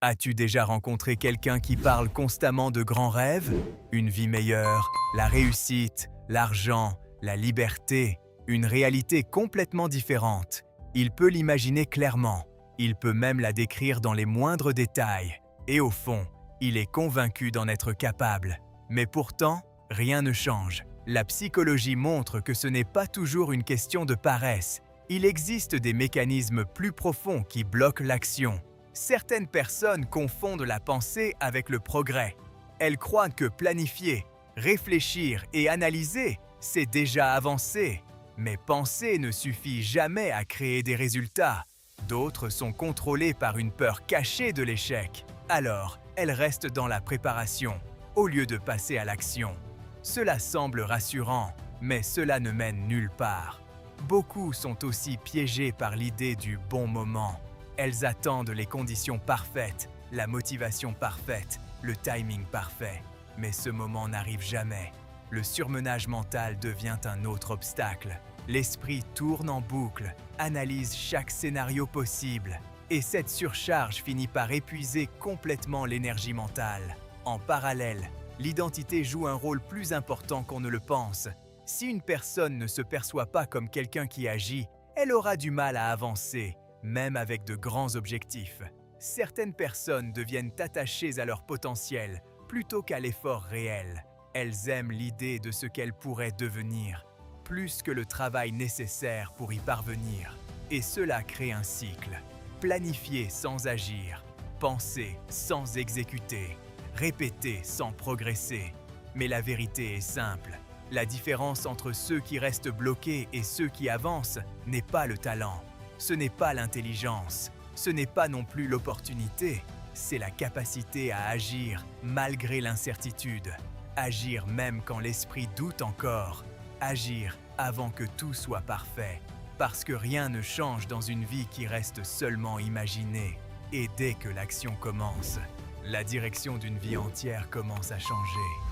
As-tu déjà rencontré quelqu'un qui parle constamment de grands rêves? Une vie meilleure, la réussite, l'argent, la liberté, une réalité complètement différente. Il peut l'imaginer clairement, il peut même la décrire dans les moindres détails. Et au fond, il est convaincu d'en être capable. Mais pourtant, rien ne change. La psychologie montre que ce n'est pas toujours une question de paresse. Il existe des mécanismes plus profonds qui bloquent l'action. Certaines personnes confondent la pensée avec le progrès. Elles croient que planifier, réfléchir et analyser, c'est déjà avancer. Mais penser ne suffit jamais à créer des résultats. D'autres sont contrôlées par une peur cachée de l'échec. Alors, elles restent dans la préparation, au lieu de passer à l'action. Cela semble rassurant, mais cela ne mène nulle part. Beaucoup sont aussi piégés par l'idée du bon moment. Elles attendent les conditions parfaites, la motivation parfaite, le timing parfait. Mais ce moment n'arrive jamais. Le surmenage mental devient un autre obstacle. L'esprit tourne en boucle, analyse chaque scénario possible. Et cette surcharge finit par épuiser complètement l'énergie mentale. En parallèle, l'identité joue un rôle plus important qu'on ne le pense. Si une personne ne se perçoit pas comme quelqu'un qui agit, elle aura du mal à avancer, même avec de grands objectifs. Certaines personnes deviennent attachées à leur potentiel plutôt qu'à l'effort réel. Elles aiment l'idée de ce qu'elles pourraient devenir, plus que le travail nécessaire pour y parvenir. Et cela crée un cycle. Planifier sans agir, penser sans exécuter, répéter sans progresser. Mais la vérité est simple. La différence entre ceux qui restent bloqués et ceux qui avancent n'est pas le talent. Ce n'est pas l'intelligence, ce n'est pas non plus l'opportunité, c'est la capacité à agir malgré l'incertitude, agir même quand l'esprit doute encore, agir avant que tout soit parfait, parce que rien ne change dans une vie qui reste seulement imaginée. Et dès que l'action commence, la direction d'une vie entière commence à changer.